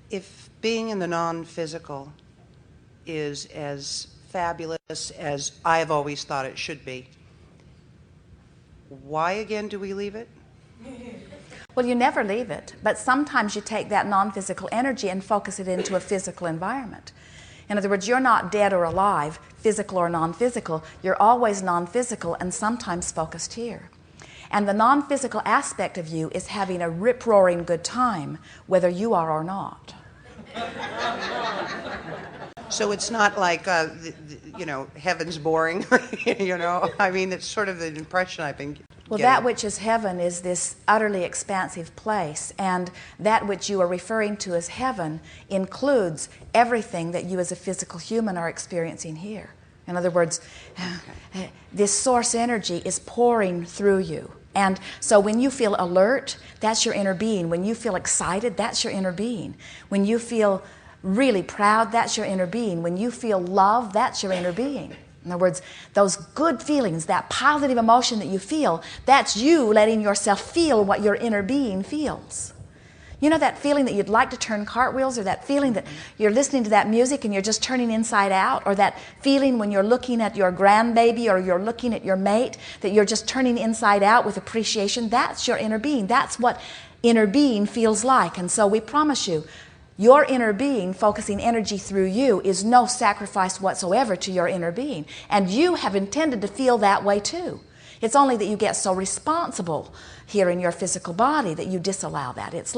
If being in the non-physical is as fabulous as I've always thought it should be, why again do we leave it? Well, you never leave it, but sometimes you take that non-physical energy and focus it into a physical environment. In other words, you're not dead or alive, physical or non-physical. You're always non-physical and sometimes focused here. And the non-physical aspect of you is having a rip-roaring good time, whether you are or not. So it's not like, heaven's boring, I mean, it's sort of the impression I've been getting. Well, that which is heaven is this utterly expansive place, and that which you are referring to as heaven includes everything that you as a physical human are experiencing here. In other words, this source energy is pouring through you. And so when you feel alert, that's your inner being. When you feel excited, that's your inner being. When you feel really proud, that's your inner being. When you feel love, that's your inner being. In other words, those good feelings, that positive emotion that you feel, that's you letting yourself feel what your inner being feels. You know that feeling that you'd like to turn cartwheels, or that feeling that you're listening to that music and you're just turning inside out, or that feeling when you're looking at your grandbaby or you're looking at your mate that you're just turning inside out with appreciation? That's your inner being. That's what inner being feels like. And so we promise you, your inner being focusing energy through you is no sacrifice whatsoever to your inner being. And you have intended to feel that way too. It's only that you get so responsible here in your physical body that you disallow that. It's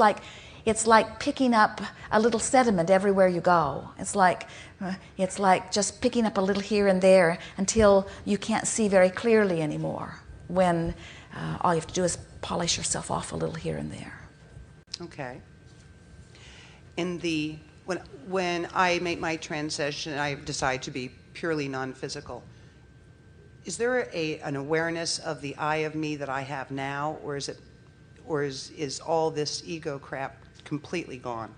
like picking up a little sediment everywhere you go. It's like just picking up a little here and there until you can't see very clearly anymore, when all you have to do is polish yourself off a little here and there. Okay. When I make my transition, I decide to be purely non-physical. Is there an awareness of the I of me that I have now, or is all this ego crap completely gone?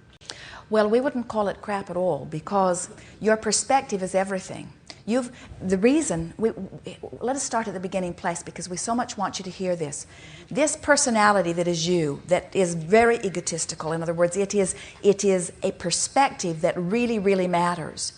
Well, we wouldn't call it crap at all, because your perspective is everything. Let us start at the beginning place, because we so much want you to hear this. This personality that is you, that is very egotistical, in other words, it is a perspective that really, really matters,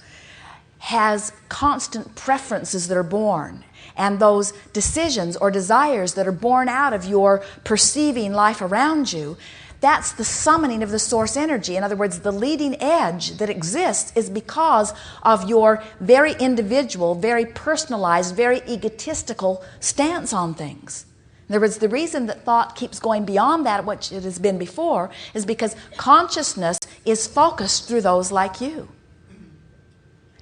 has constant preferences that are born, and those decisions or desires that are born out of your perceiving life around you. That's the summoning of the source energy. In other words, the leading edge that exists is because of your very individual, very personalized, very egotistical stance on things. In other words, the reason that thought keeps going beyond that, which it has been before, is because consciousness is focused through those like you.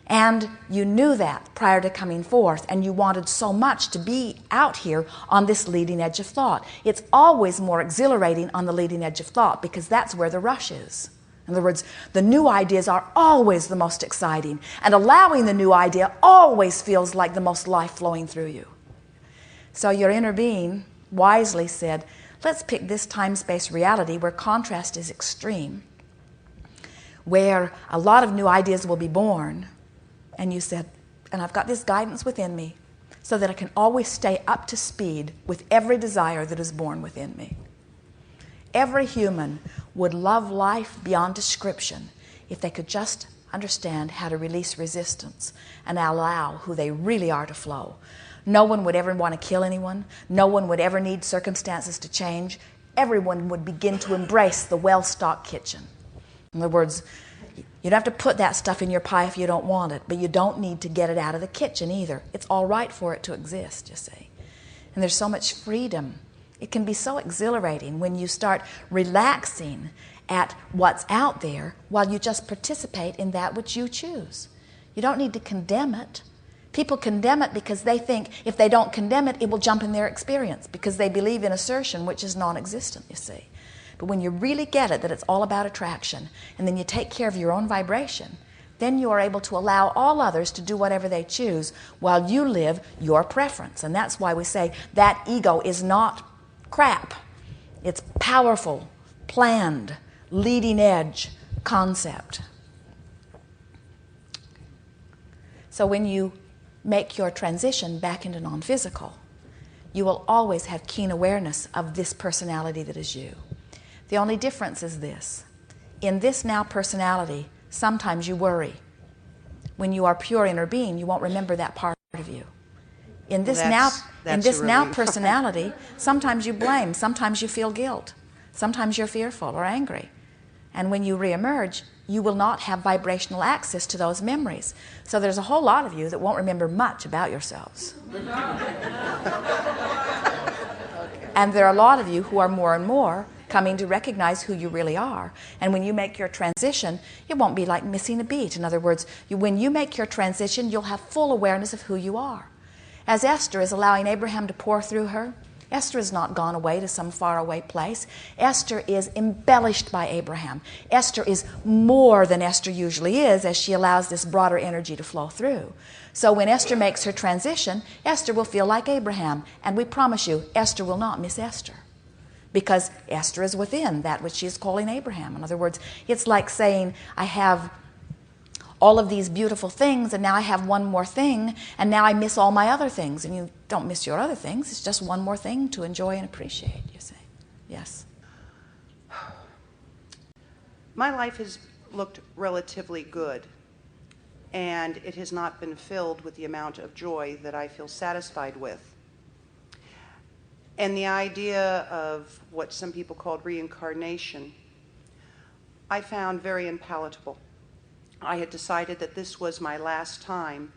And you knew that prior to coming forth, and you wanted so much to be out here on this leading edge of thought. It's always more exhilarating on the leading edge of thought, because that's where the rush is. In other words, the new ideas are always the most exciting, and allowing the new idea always feels like the most life flowing through you. So your inner being wisely said, let's pick this time-space reality where contrast is extreme, where a lot of new ideas will be born. And you said, and I've got this guidance within me so that I can always stay up to speed with every desire that is born within me. Every human would love life beyond description if they could just understand how to release resistance and allow who they really are to flow. No one would ever want to kill anyone. No one would ever need circumstances to change. Everyone would begin to embrace the well-stocked kitchen. In other words, you don't have to put that stuff in your pie if you don't want it, but you don't need to get it out of the kitchen either. It's all right for it to exist, you see. And there's so much freedom. It can be so exhilarating when you start relaxing at what's out there while you just participate in that which you choose. You don't need to condemn it. People condemn it because they think if they don't condemn it, it will jump in their experience, because they believe in assertion, which is non-existent, you see. But when you really get it, that it's all about attraction, and then you take care of your own vibration, then you are able to allow all others to do whatever they choose while you live your preference. And that's why we say that ego is not crap. It's powerful, planned, leading edge concept. So when you make your transition back into non-physical, you will always have keen awareness of this personality that is you. The only difference is this. in this now personality, sometimes you worry. When you are pure inner being, you won't remember that part of you. In this now personality, sometimes you blame, sometimes you feel guilt, sometimes you're fearful or angry. And when you reemerge, you will not have vibrational access to those memories. So there's a whole lot of you that won't remember much about yourselves. And there are a lot of you who are more and more coming to recognize who you really are. And when you make your transition, it won't be like missing a beat. In other words, when you make your transition, you'll have full awareness of who you are. As Esther is allowing Abraham to pour through her, Esther has not gone away to some faraway place. Esther is embellished by Abraham. Esther is more than Esther usually is as she allows this broader energy to flow through. So when Esther makes her transition, Esther will feel like Abraham. And we promise you, Esther will not miss Esther. Because Esther is within that which she is calling Abraham. In other words, it's like saying, I have all of these beautiful things, and now I have one more thing, and now I miss all my other things. And you don't miss your other things. It's just one more thing to enjoy and appreciate, you see. Yes? My life has looked relatively good, and it has not been filled with the amount of joy that I feel satisfied with. And the idea of what some people called reincarnation, I found very unpalatable. I had decided that this was my last time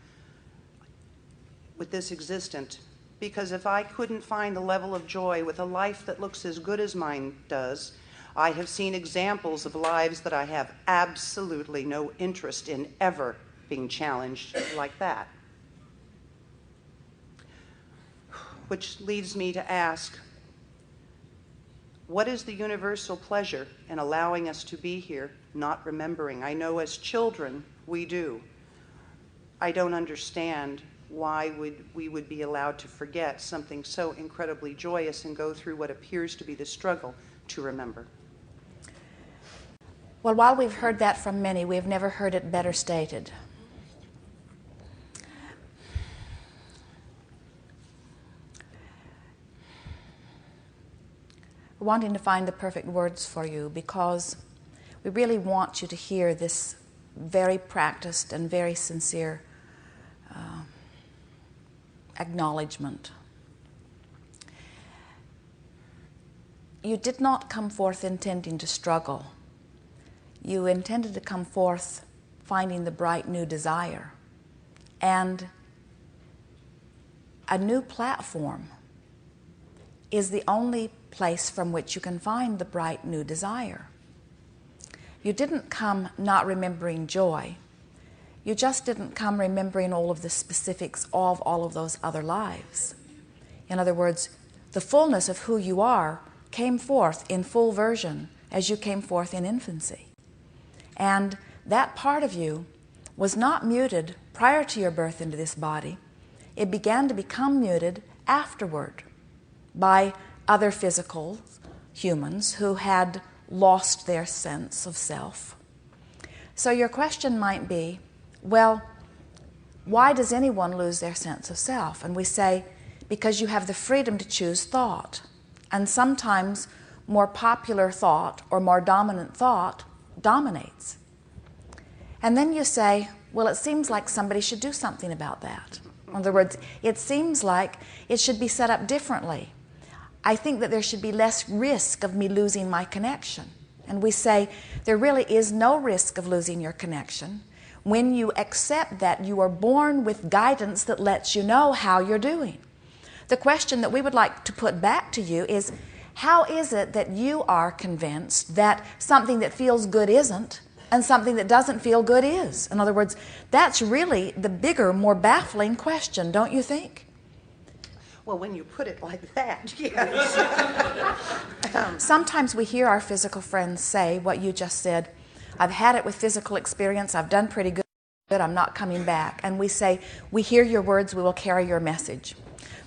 with this existence, because if I couldn't find the level of joy with a life that looks as good as mine does, I have seen examples of lives that I have absolutely no interest in ever being challenged like that. Which leads me to ask, what is the universal pleasure in allowing us to be here, not remembering? I know as children we do. I don't understand why we would be allowed to forget something so incredibly joyous and go through what appears to be the struggle to remember. Well, while we've heard that from many, we've never heard it better stated. We're wanting to find the perfect words for you because we really want you to hear this very practiced and very sincere acknowledgement. You did not come forth intending to struggle. You intended to come forth finding the bright new desire. And a new platform is the only place from which you can find the bright new desire. You didn't come not remembering joy. You just didn't come remembering all of the specifics of all of those other lives. In other words, the fullness of who you are came forth in full version as you came forth in infancy. And that part of you was not muted prior to your birth into this body. It began to become muted afterward by other physical humans who had lost their sense of self. So your question might be, well, why does anyone lose their sense of self? And we say, because you have the freedom to choose thought. And sometimes more popular thought or more dominant thought dominates. And then you say, well, it seems like somebody should do something about that. In other words, it seems like it should be set up differently. I think that there should be less risk of me losing my connection. And we say, there really is no risk of losing your connection when you accept that you are born with guidance that lets you know how you're doing. The question that we would like to put back to you is, how is it that you are convinced that something that feels good isn't, and something that doesn't feel good is? In other words, that's really the bigger, more baffling question, don't you think? Well, when you put it like that, yes. Sometimes we hear our physical friends say what you just said. I've had it with physical experience. I've done pretty good. I'm not coming back. And we say, we hear your words. We will carry your message.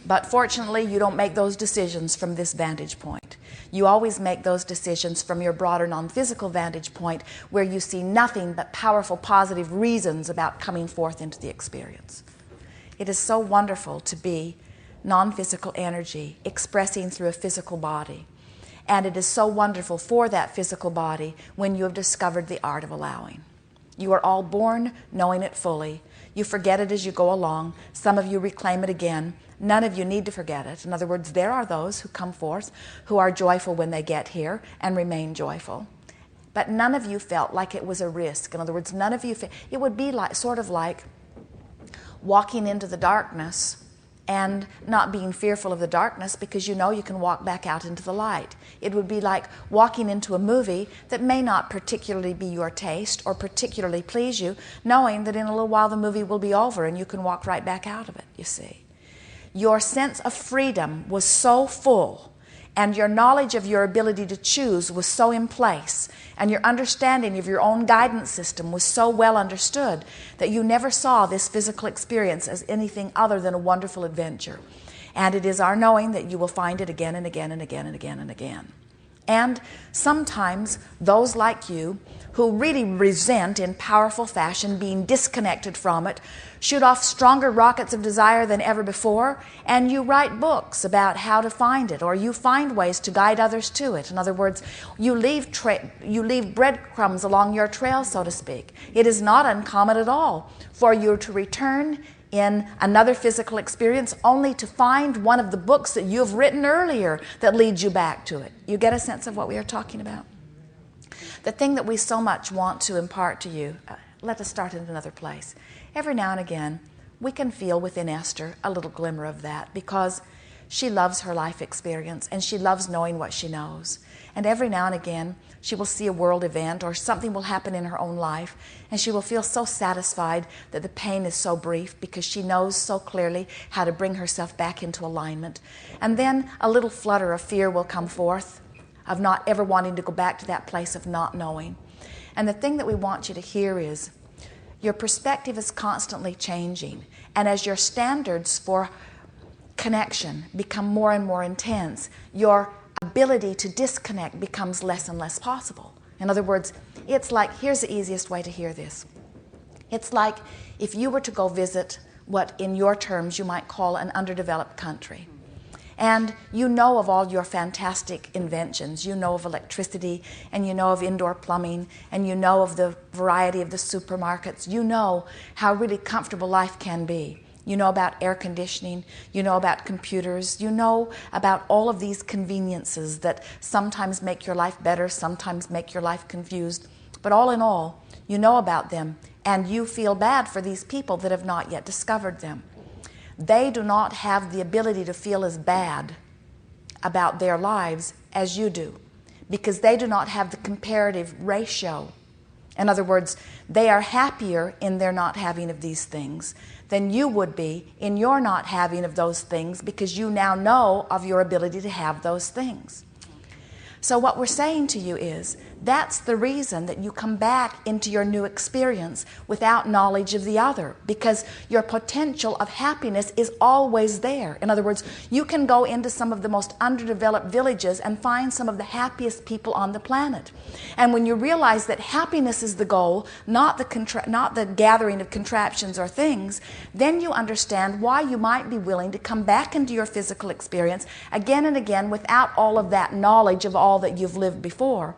But fortunately, you don't make those decisions from this vantage point. You always make those decisions from your broader non-physical vantage point where you see nothing but powerful, positive reasons about coming forth into the experience. It is so wonderful to be non-physical energy expressing through a physical body. And it is so wonderful for that physical body when you have discovered the art of allowing. You are all born knowing it fully. You forget it as you go along. Some of you reclaim it again. None of you need to forget it. In other words, there are those who come forth who are joyful when they get here and remain joyful. But none of you felt like it was a risk. In other words, none of you it would be like sort of like walking into the darkness and not being fearful of the darkness because you know you can walk back out into the light. It would be like walking into a movie that may not particularly be your taste or particularly please you, knowing that in a little while the movie will be over and you can walk right back out of it, you see. Your sense of freedom was so full, and your knowledge of your ability to choose was so in place, and your understanding of your own guidance system was so well understood that you never saw this physical experience as anything other than a wonderful adventure. And it is our knowing that you will find it again and again and again and again and again. And sometimes those like you who really resent in powerful fashion being disconnected from it shoot off stronger rockets of desire than ever before, and you write books about how to find it, or you find ways to guide others to it. In other words, you leave breadcrumbs along your trail, so to speak. It is not uncommon at all for you to return in another physical experience only to find one of the books that you've written earlier that leads you back to it. You get a sense of what we are talking about? The thing that we so much want to impart to you, let us start in another place. Every now and again, we can feel within Esther a little glimmer of that because she loves her life experience and she loves knowing what she knows. And every now and again, she will see a world event or something will happen in her own life and she will feel so satisfied that the pain is so brief because she knows so clearly how to bring herself back into alignment. And then a little flutter of fear will come forth of not ever wanting to go back to that place of not knowing. And the thing that we want you to hear is your perspective is constantly changing. And as your standards for connection become more and more intense, your ability to disconnect becomes less and less possible. In other words, it's like, here's the easiest way to hear this. It's like if you were to go visit what in your terms you might call an underdeveloped country. And you know of all your fantastic inventions. You know of electricity, and you know of indoor plumbing, and you know of the variety of the supermarkets. You know how really comfortable life can be. You know about air conditioning. You know about computers. You know about all of these conveniences that sometimes make your life better, sometimes make your life confused. But all in all, you know about them, and you feel bad for these people that have not yet discovered them. They do not have the ability to feel as bad about their lives as you do because they do not have the comparative ratio. In other words, they are happier in their not having of these things than you would be in your not having of those things because you now know of your ability to have those things. So what we're saying to you is that's the reason that you come back into your new experience without knowledge of the other, because your potential of happiness is always there. In other words, you can go into some of the most underdeveloped villages and find some of the happiest people on the planet. And when you realize that happiness is the goal, not the gathering of contraptions or things, then you understand why you might be willing to come back into your physical experience again and again without all of that knowledge of all that you've lived before,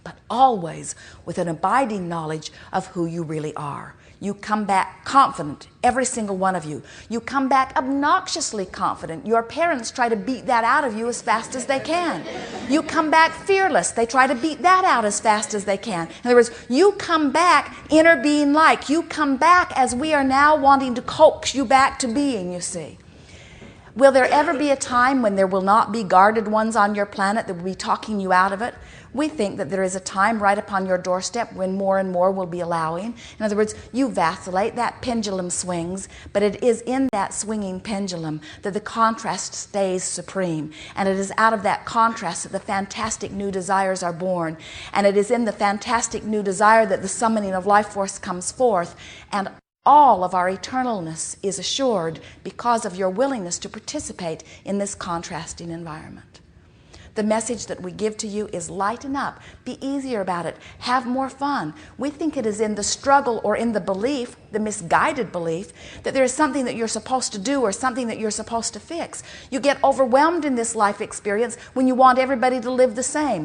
but always with an abiding knowledge of who you really are. You come back confident, every single one of you. You come back obnoxiously confident. Your parents try to beat that out of you as fast as they can. You come back fearless. They try to beat that out as fast as they can. In other words, you come back inner being like. You come back as we are now wanting to coax you back to being, you see. Will there ever be a time when there will not be guarded ones on your planet that will be talking you out of it? We think that there is a time right upon your doorstep when more and more will be allowing. In other words, you vacillate, that pendulum swings, but it is in that swinging pendulum that the contrast stays supreme. And it is out of that contrast that the fantastic new desires are born. And it is in the fantastic new desire that the summoning of life force comes forth. And all of our eternalness is assured because of your willingness to participate in this contrasting environment. The message that we give to you is lighten up, be easier about it, have more fun. We think it is in the struggle or in the belief, the misguided belief, that there is something that you're supposed to do or something that you're supposed to fix. You get overwhelmed in this life experience when you want everybody to live the same.